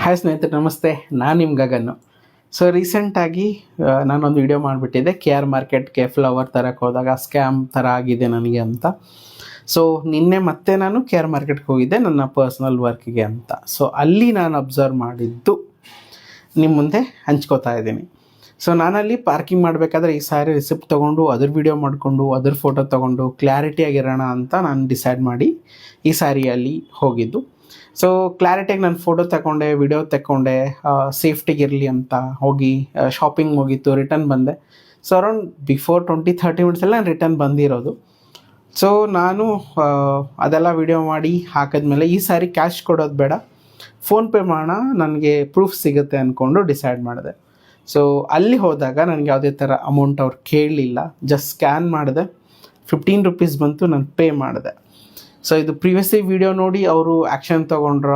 Hi ಸ್ನೇಹಿತರೆ, ನಮಸ್ತೆ. ನಾನು ನಿಮ್ಮ ಗಗನ್ನು. ಸೊ ರೀಸೆಂಟಾಗಿ ನಾನೊಂದು ವಿಡಿಯೋ ಮಾಡಿಬಿಟ್ಟಿದ್ದೆ, KR ಮಾರ್ಕೆಟ್ಗೆ ಫ್ಲವರ್ ತರಕ್ಕೆ ಹೋದಾಗ ಸ್ಕ್ಯಾಮ್ ಥರ ಆಗಿದೆ ನನಗೆ ಅಂತ. ಸೊ ನಿನ್ನೆ ಮತ್ತೆ ನಾನು KR ಮಾರ್ಕೆಟ್ಗೆ ಹೋಗಿದ್ದೆ ನನ್ನ ಪರ್ಸ್ನಲ್ ವರ್ಕಿಗೆ ಅಂತ. ಸೊ ಅಲ್ಲಿ ನಾನು ಅಬ್ಸರ್ವ್ ಮಾಡಿದ್ದು ನಿಮ್ಮ ಮುಂದೆ ಹಂಚ್ಕೋತಾ ಇದ್ದೀನಿ. ಸೊ ನಾನಲ್ಲಿ ಪಾರ್ಕಿಂಗ್ ಮಾಡಬೇಕಾದ್ರೆ ಈ ಸಾರಿ ರಿಸಿಪ್ಟ್ ತೊಗೊಂಡು ಅದ್ರ ವಿಡಿಯೋ ಮಾಡಿಕೊಂಡು ಅದ್ರ ಫೋಟೋ ತೊಗೊಂಡು ಕ್ಲಾರಿಟಿಯಾಗಿರೋಣ ಅಂತ ನಾನು ಡಿಸೈಡ್ ಮಾಡಿ ಈ ಸಾರಿ ಅಲ್ಲಿ ಹೋಗಿದ್ದು. ಸೊ ಕ್ಲಾರಿಟಿಯಾಗಿ ನಾನು ಫೋಟೋ ತಗೊಂಡೆ, ವಿಡಿಯೋ ತಗೊಂಡೆ, ಸೇಫ್ಟಿಗಿರಲಿ ಅಂತ ಹೋಗಿ ಶಾಪಿಂಗ್ ಮುಗೀತು, ರಿಟರ್ನ್ ಬಂದೆ. ಸೊ ಅರೌಂಡ್ ಬಿಫೋರ್ 20-30 ಮಿನಿಟ್ಸಲ್ಲಿ ನಾನು ರಿಟರ್ನ್ ಬಂದಿರೋದು. ಸೊ ನಾನು ಅದೆಲ್ಲ ವಿಡಿಯೋ ಮಾಡಿ ಹಾಕಿದ್ಮೇಲೆ ಈ ಸಾರಿ ಕ್ಯಾಶ್ ಕೊಡೋದು ಬೇಡ, ಫೋನ್ಪೇ ಮಾಡೋಣ, ನನಗೆ ಪ್ರೂಫ್ ಸಿಗುತ್ತೆ ಅಂದ್ಕೊಂಡು ಡಿಸೈಡ್ ಮಾಡಿದೆ. ಸೊ ಅಲ್ಲಿ ಹೋದಾಗ ನನಗೆ ಯಾವುದೇ ಥರ ಅಮೌಂಟ್ ಅವ್ರು ಕೇಳಲಿಲ್ಲ, ಜಸ್ಟ್ ಸ್ಕ್ಯಾನ್ ಮಾಡಿದೆ, 15 ರೂಪೀಸ್ ಬಂತು, ನಾನು ಪೇ ಮಾಡಿದೆ. ಸೊ ಇದು ಪ್ರಿವಿಯಸ್ಲಿ ವಿಡಿಯೋ ನೋಡಿ ಅವರು ಆ್ಯಕ್ಷನ್ ತೊಗೊಂಡ್ರ,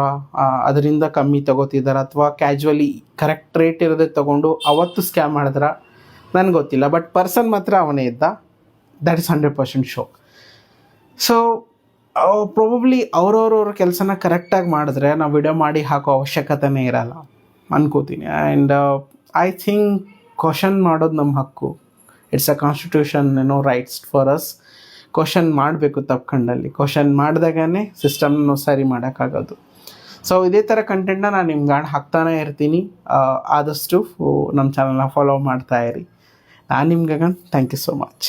ಅದರಿಂದ ಕಮ್ಮಿ ತೊಗೋತಿದ್ದಾರೆ, ಅಥವಾ ಕ್ಯಾಜುವಲಿ ಕರೆಕ್ಟ್ ರೇಟ್ ಇರೋದೇ ತೊಗೊಂಡು ಅವತ್ತು ಸ್ಕ್ಯಾಮ್ ಮಾಡಿದ್ರ ನನಗೆ ಗೊತ್ತಿಲ್ಲ. ಬಟ್ ಪರ್ಸನ್ ಮಾತ್ರ ಅವನೇ ಇದ್ದ, that is 100% show. So probably ಅವ್ರವ್ರವ್ರ ಕೆಲಸನ ಕರೆಕ್ಟಾಗಿ ಮಾಡಿದ್ರೆ ನಾವು ವಿಡಿಯೋ ಮಾಡಿ ಹಾಕೋ ಅವಶ್ಯಕತೆನೇ ಇರಲ್ಲ ಅನ್ಕೋತೀನಿ. ಆ್ಯಂಡ್ ಐ ಥಿಂಕ್ ಕ್ವಶನ್ ಮಾಡೋದು ನಮ್ಮ ಹಕ್ಕು. It's a constitution, rights for us. Question ಮಾಡಬೇಕು ತಪ್ಕೊಂಡಲ್ಲಿ. ಕ್ವಶನ್ ಮಾಡಿದಾಗೇ ಸಿಸ್ಟಮ್ನ ಸರಿ ಮಾಡೋಕ್ಕಾಗೋದು. ಸೊ ಇದೇ ಥರ ಕಂಟೆಂಟ್ನ ನಾನು ನಿಮ್ಗೆ ಹಾಕ್ತಾನೇ ಇರ್ತೀನಿ. ಆದಷ್ಟು ನಮ್ಮ ಚಾನಲ್ನ ಫಾಲೋ ಮಾಡ್ತಾಯಿರಿ. ನಾನು ನಿಮ್ಮ Gagan. Thank you so much.